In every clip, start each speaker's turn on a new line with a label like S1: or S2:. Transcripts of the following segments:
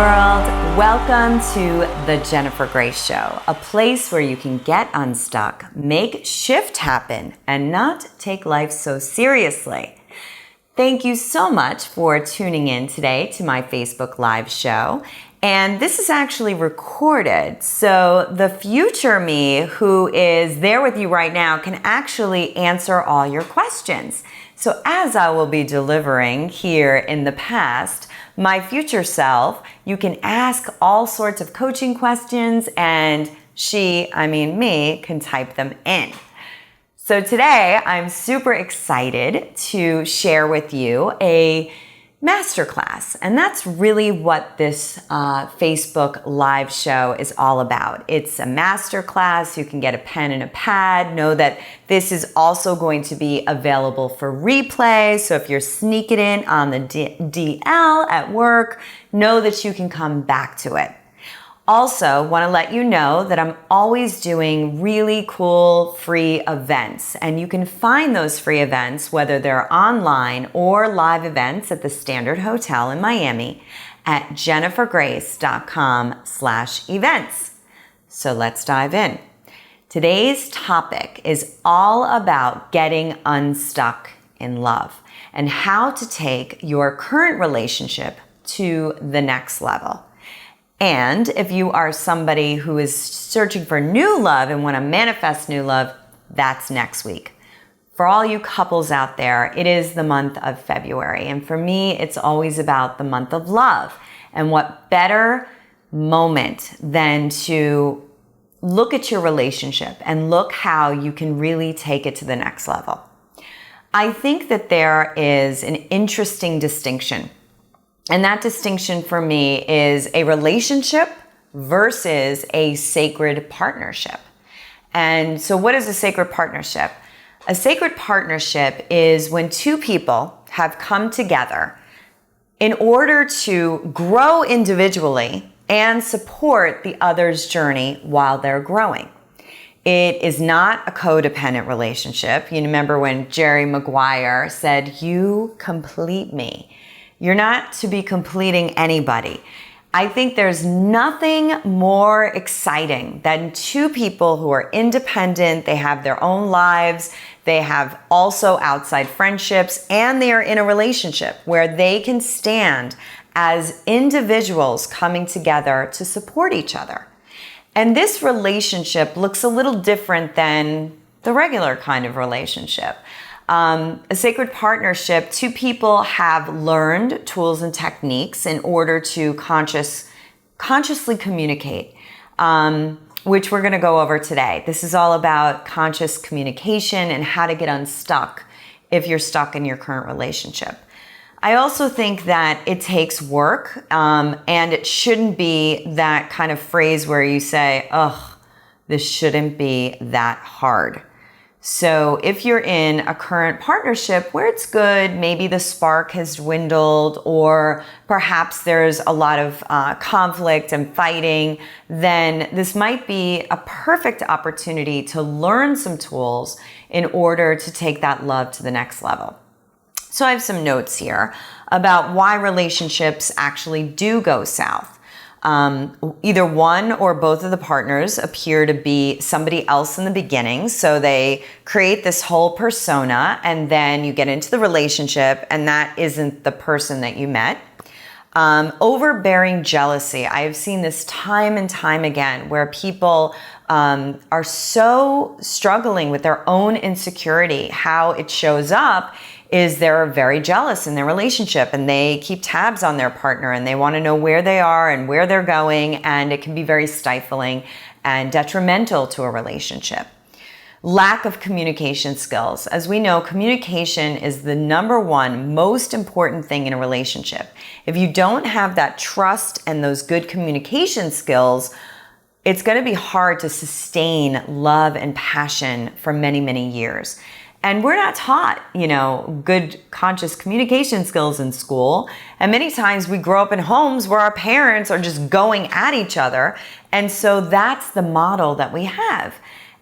S1: world. Welcome to The Jennifer Grace Show, a place where you can get unstuck, make shift happen, and not take life so seriously. Thank you so much for tuning in today to my Facebook Live show. And this is actually recorded, so the future me who is there with you right now can actually answer all your questions. So as I will be delivering here in the past, my future self, you can ask all sorts of coaching questions and me, can type them in. So today I'm super excited to share with you a masterclass, and that's really what this Facebook Live show is all about. It's a masterclass. You can get a pen and a pad. Know that this is also going to be available for replay. So if you're sneaking in on the DL at work, know that you can come back to it. Also, want to let you know that I'm always doing really cool free events, and you can find those free events, whether they're online or live events at the Standard Hotel in Miami, at jennifergrace.com/events. So let's dive in. Today's topic is all about getting unstuck in love and how to take your current relationship to the next level. And if you are somebody who is searching for new love and want to manifest new love, that's next week. For all you couples out there, it is the month of February. And for me, it's always about the month of love. And what better moment than to look at your relationship and look how you can really take it to the next level. I think that there is an interesting distinction. And that distinction for me is a relationship versus a sacred partnership. And so what is a sacred partnership? A sacred partnership is when two people have come together in order to grow individually and support the other's journey while they're growing. It is not a codependent relationship. You remember when Jerry Maguire said, "You complete me." You're not to be completing anybody. I think there's nothing more exciting than two people who are independent, they have their own lives, they have also outside friendships, and they are in a relationship where they can stand as individuals coming together to support each other. And this relationship looks a little different than the regular kind of relationship. A sacred partnership, two people have learned tools and techniques in order to consciously communicate, which we're going to go over today. This is all about conscious communication and how to get unstuck if you're stuck in your current relationship. I also think that it takes work, and it shouldn't be that kind of phrase where you say, "Ugh, this shouldn't be that hard." So if you're in a current partnership where it's good, maybe the spark has dwindled, or perhaps there's a lot of conflict and fighting, then this might be a perfect opportunity to learn some tools in order to take that love to the next level. So I have some notes here about why relationships actually do go south. Either one or both of the partners appear to be somebody else in the beginning. So they create this whole persona, and then you get into the relationship and that isn't the person that you met. Overbearing jealousy. I have seen this time and time again where people are so struggling with their own insecurity. How it shows up is they're very jealous in their relationship and they keep tabs on their partner and they want to know where they are and where they're going, and it can be very stifling and detrimental to a relationship. Lack of communication skills. As we know, communication is the number one most important thing in a relationship. If you don't have that trust and those good communication skills, it's going to be hard to sustain love and passion for many, many years. And we're not taught, good conscious communication skills in school. And many times we grow up in homes where our parents are just going at each other. And so that's the model that we have.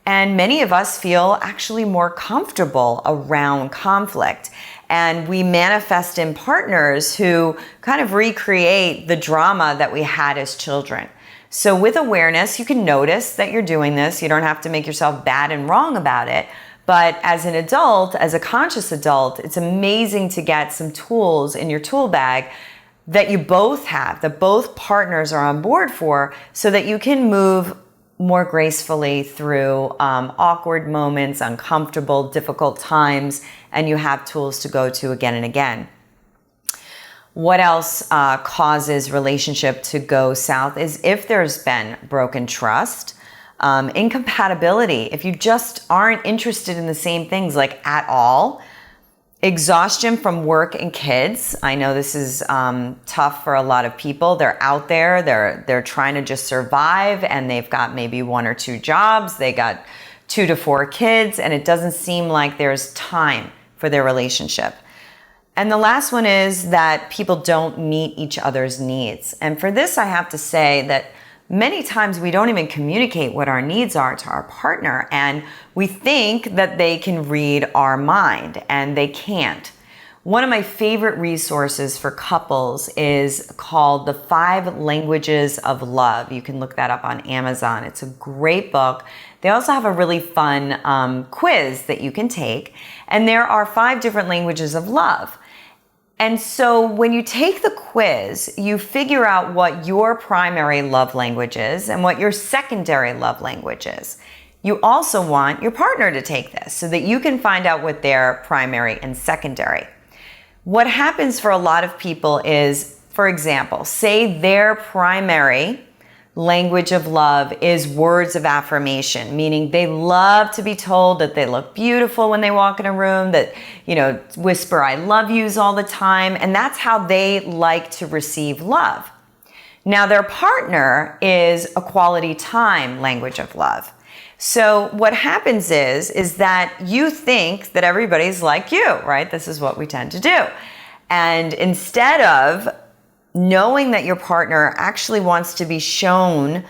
S1: And many of us feel actually more comfortable around conflict. And we manifest in partners who kind of recreate the drama that we had as children. So with awareness, you can notice that you're doing this. You don't have to make yourself bad and wrong about it. But as an adult, as a conscious adult, it's amazing to get some tools in your tool bag that you both have, that both partners are on board for, so that you can move more gracefully through awkward moments, uncomfortable, difficult times, and you have tools to go to again and again. What else causes relationship to go south is if there's been broken trust, incompatibility, if you just aren't interested in the same things like at all, exhaustion from work and kids. I know this is tough for a lot of people. They're out there, they're trying to just survive, and they've got maybe 1 or 2 jobs, they got 2 to 4 kids, and it doesn't seem like there's time for their relationship. And the last one is that people don't meet each other's needs. And for this, I have to say that many times we don't even communicate what our needs are to our partner, and we think that they can read our mind, and they can't. One of my favorite resources for couples is called The 5 Languages of Love. You can look that up on Amazon. It's a great book. They also have a really fun quiz that you can take, and there are 5 different languages of love. And so when you take the quiz, you figure out what your primary love language is and what your secondary love language is. You also want your partner to take this so that you can find out what their primary and secondary. What happens for a lot of people is, for example, say their primary language of love is words of affirmation, meaning they love to be told that they look beautiful when they walk in a room, that, whisper I love yous all the time, and that's how they like to receive love. Now their partner is a quality time language of love. So what happens is that you think that everybody's like you, right? This is what we tend to do. And instead of knowing that your partner actually wants to be shown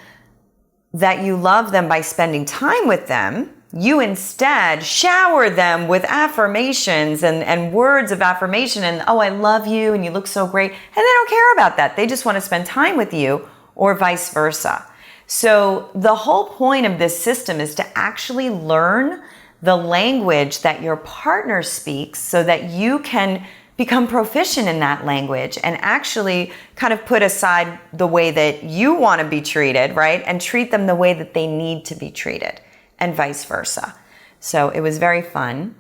S1: that you love them by spending time with them, you instead shower them with affirmations and words of affirmation and, oh, I love you and you look so great. And they don't care about that. They just want to spend time with you, or vice versa. So the whole point of this system is to actually learn the language that your partner speaks so that you can become proficient in that language and actually kind of put aside the way that you want to be treated, right? And treat them the way that they need to be treated, and vice versa. So it was very fun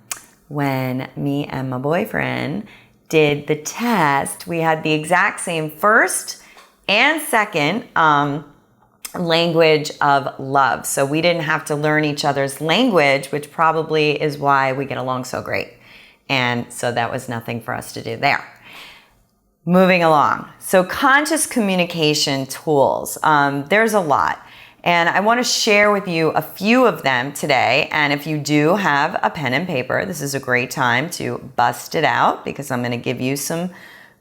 S1: when me and my boyfriend did the test. We had the exact same first and second language of love. So we didn't have to learn each other's language, which probably is why we get along so great. And so that was nothing for us to do there. Moving along. So conscious communication tools. There's a lot. And I want to share with you a few of them today. And if you do have a pen and paper, this is a great time to bust it out, because I'm going to give you some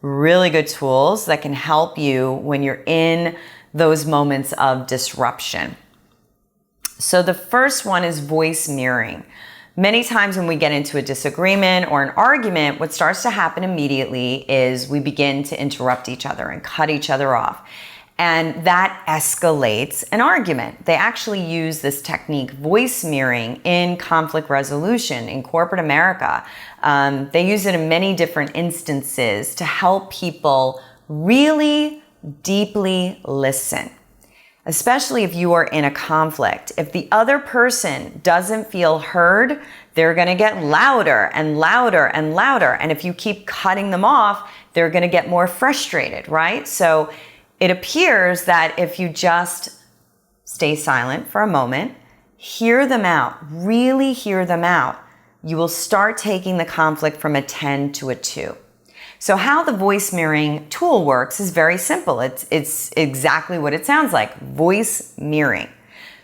S1: really good tools that can help you when you're in those moments of disruption. So the first one is voice mirroring. Many times when we get into a disagreement or an argument, what starts to happen immediately is we begin to interrupt each other and cut each other off. And that escalates an argument. They actually use this technique, voice mirroring, in conflict resolution in corporate America. They use it in many different instances to help people really deeply listen. Especially if you are in a conflict. If the other person doesn't feel heard, they're going to get louder and louder and louder. And if you keep cutting them off, they're going to get more frustrated, right? So it appears that if you just stay silent for a moment, hear them out, really hear them out, you will start taking the conflict from a 10 to a 2. So how the voice mirroring tool works is very simple. It's exactly what it sounds like, voice mirroring.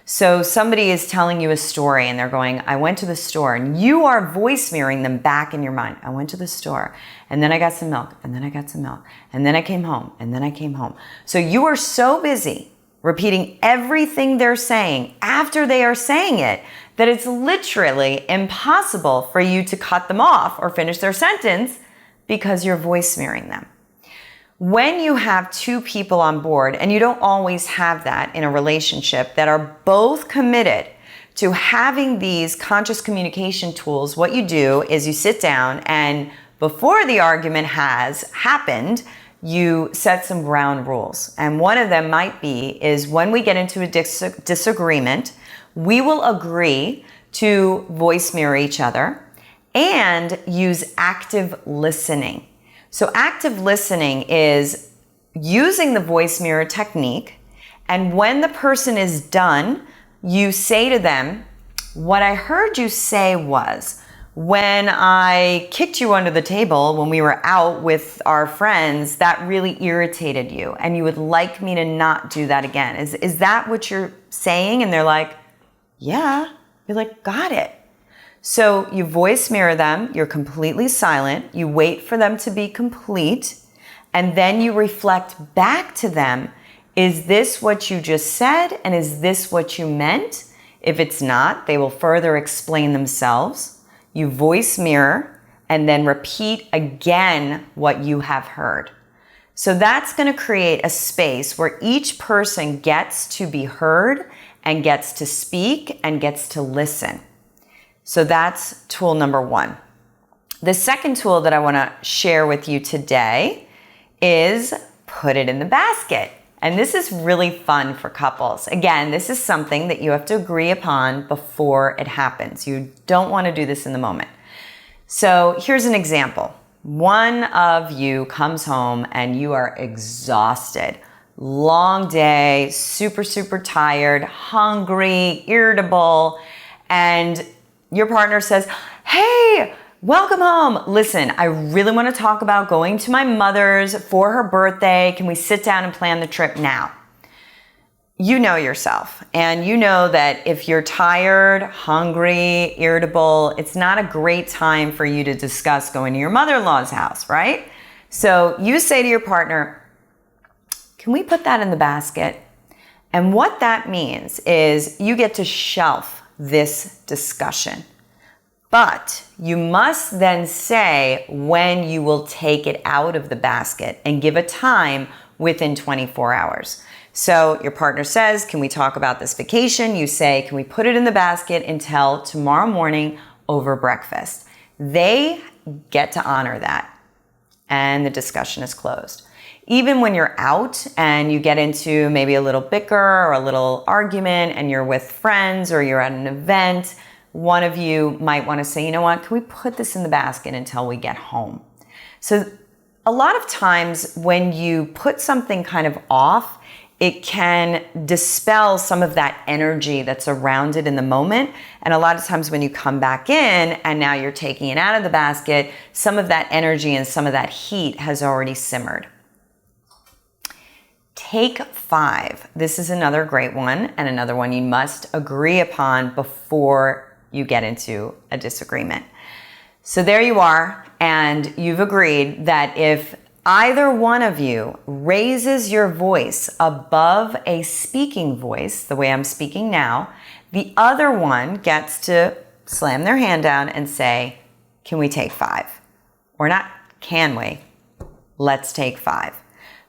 S1: So somebody is telling you a story and they're going, I went to the store, and you are voice mirroring them back in your mind. I went to the store, and then I got some milk, and then I got some milk, and then I came home, and then I came home. So you are so busy repeating everything they're saying after they are saying it, that it's literally impossible for you to cut them off or finish their sentence because you're voice mirroring them. When you have two people on board, and you don't always have that in a relationship, that are both committed to having these conscious communication tools, what you do is you sit down and before the argument has happened, you set some ground rules. And one of them might be is when we get into a disagreement, we will agree to voice mirror each other and use active listening. So active listening is using the voice mirror technique, and when the person is done, you say to them, what I heard you say was, when I kicked you under the table when we were out with our friends, that really irritated you, and you would like me to not do that again. Is that what you're saying? And they're like, yeah. You're like, got it. So you voice mirror them, you're completely silent, you wait for them to be complete, and then you reflect back to them, is this what you just said, and is this what you meant? If it's not, they will further explain themselves. You voice mirror, and then repeat again what you have heard. So that's going to create a space where each person gets to be heard, and gets to speak, and gets to listen. So that's tool number one. The second tool that I want to share with you today is put it in the basket. And this is really fun for couples. Again, this is something that you have to agree upon before it happens. You don't want to do this in the moment. So here's an example. One of you comes home and you are exhausted. Long day, super, super tired, hungry, irritable, and your partner says, hey, welcome home. Listen, I really want to talk about going to my mother's for her birthday. Can we sit down and plan the trip now? You know yourself, and you know that if you're tired, hungry, irritable, it's not a great time for you to discuss going to your mother-in-law's house, right? So you say to your partner, can we put that in the basket? And what that means is you get to shelf this discussion. But you must then say when you will take it out of the basket and give a time within 24 hours. So your partner says, can we talk about this vacation? You say, can we put it in the basket until tomorrow morning over breakfast? They get to honor that, and the discussion is closed. Even when you're out and you get into maybe a little bicker or a little argument and you're with friends or you're at an event, one of you might want to say, you know what, can we put this in the basket until we get home? So a lot of times when you put something kind of off, it can dispel some of that energy that's around it in the moment. And a lot of times when you come back in and now you're taking it out of the basket, some of that energy and some of that heat has already simmered. Take 5. This is another great one, and another one you must agree upon before you get into a disagreement. So there you are, and you've agreed that if either one of you raises your voice above a speaking voice, the way I'm speaking now, the other one gets to slam their hand down and say, can we take 5? Or not, can we? Let's take 5.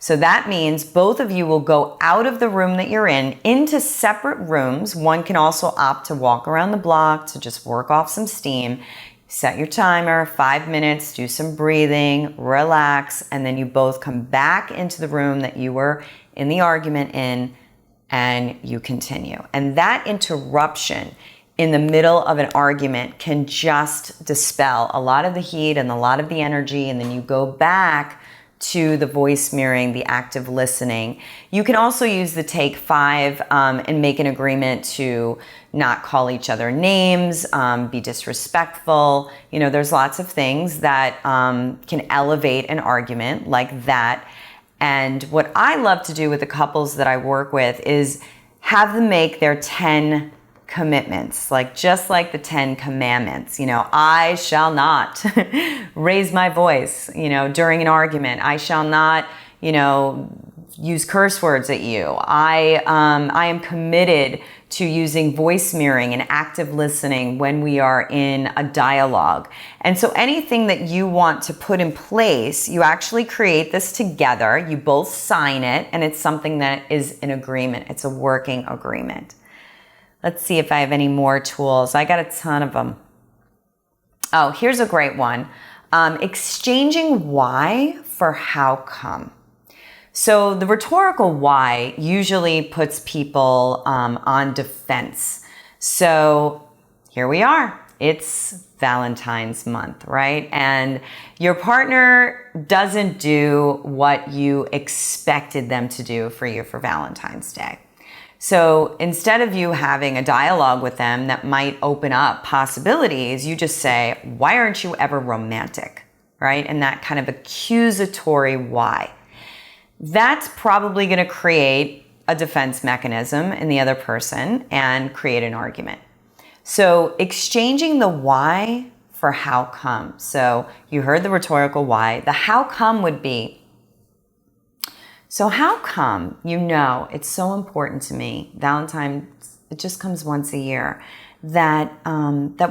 S1: So that means both of you will go out of the room that you're in into separate rooms. One can also opt to walk around the block to just work off some steam. Set your timer, 5 minutes, do some breathing, relax, and then you both come back into the room that you were in the argument in, and you continue. And that interruption in the middle of an argument can just dispel a lot of the heat and a lot of the energy, and then you go back to the voice mirroring, the active listening. You can also use the take 5 and make an agreement to not call each other names, be disrespectful. You know, there's lots of things that can elevate an argument like that. And what I love to do with the couples that I work with is have them make their 10 commitments, like just like the 10 commandments. You know, I shall not raise my voice, you know, during an argument. I shall not, you know, use curse words at you. I am committed to using voice mirroring and active listening when we are in a dialogue. And so anything that you want to put in place, you actually create this together. You both sign it, and it's something that is an agreement. It's a working agreement. Let's see if I have any more tools. I got a ton of them. Oh, here's a great one. Exchanging why for how come. So the rhetorical why usually puts people on defense. So here we are. It's Valentine's month, right? And your partner doesn't do what you expected them to do for you for Valentine's Day. So instead of you having a dialogue with them that might open up possibilities, you just say, why aren't you ever romantic, right? And that kind of accusatory why. That's probably going to create a defense mechanism in the other person and create an argument. So exchanging the why for how come. So you heard the rhetorical why. The how come would be, so how come, it's so important to me, Valentine's, it just comes once a year, that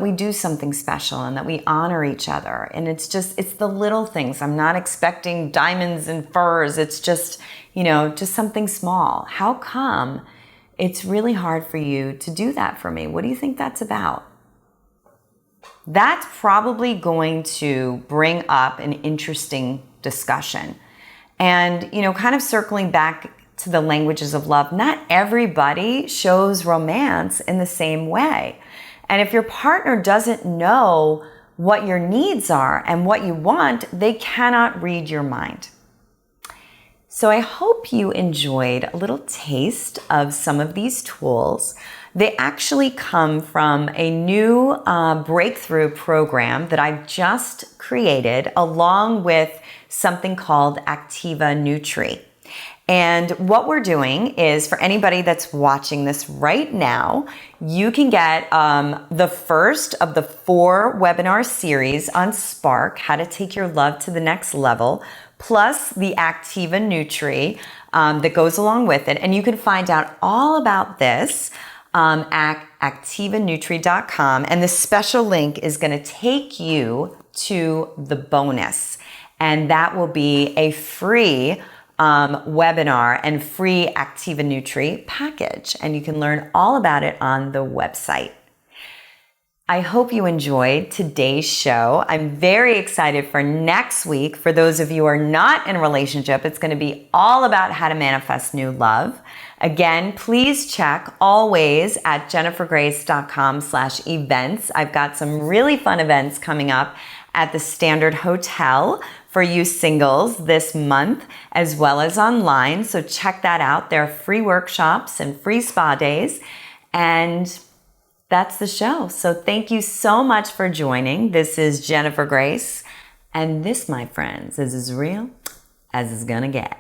S1: we do something special and that we honor each other. And it's the little things. I'm not expecting diamonds and furs. It's just something small. How come it's really hard for you to do that for me? What do you think that's about? That's probably going to bring up an interesting discussion. And, kind of circling back to the languages of love, not everybody shows romance in the same way. And if your partner doesn't know what your needs are and what you want, they cannot read your mind. So I hope you enjoyed a little taste of some of these tools. They actually come from a new breakthrough program that I've just created along with something called Activa Nutri. And what we're doing is, for anybody that's watching this right now, you can get the first of the 4 webinar series on Spark, how to take your love to the next level, plus the Activa Nutri that goes along with it. And you can find out all about this at activanutri.com. And the special link is going to take you to the bonus. And that will be a free webinar and free Activa Nutri package. And you can learn all about it on the website. I hope you enjoyed today's show. I'm very excited for next week. For those of you who are not in a relationship, it's going to be all about how to manifest new love. Again, please check always at jennifergrace.com/events. I've got some really fun events coming up at the Standard Hotel for you singles this month, as well as online. So check that out. There are free workshops and free spa days. And that's the show. So thank you so much for joining. This is Jennifer Grace. And this, my friends, is as real as it's gonna get.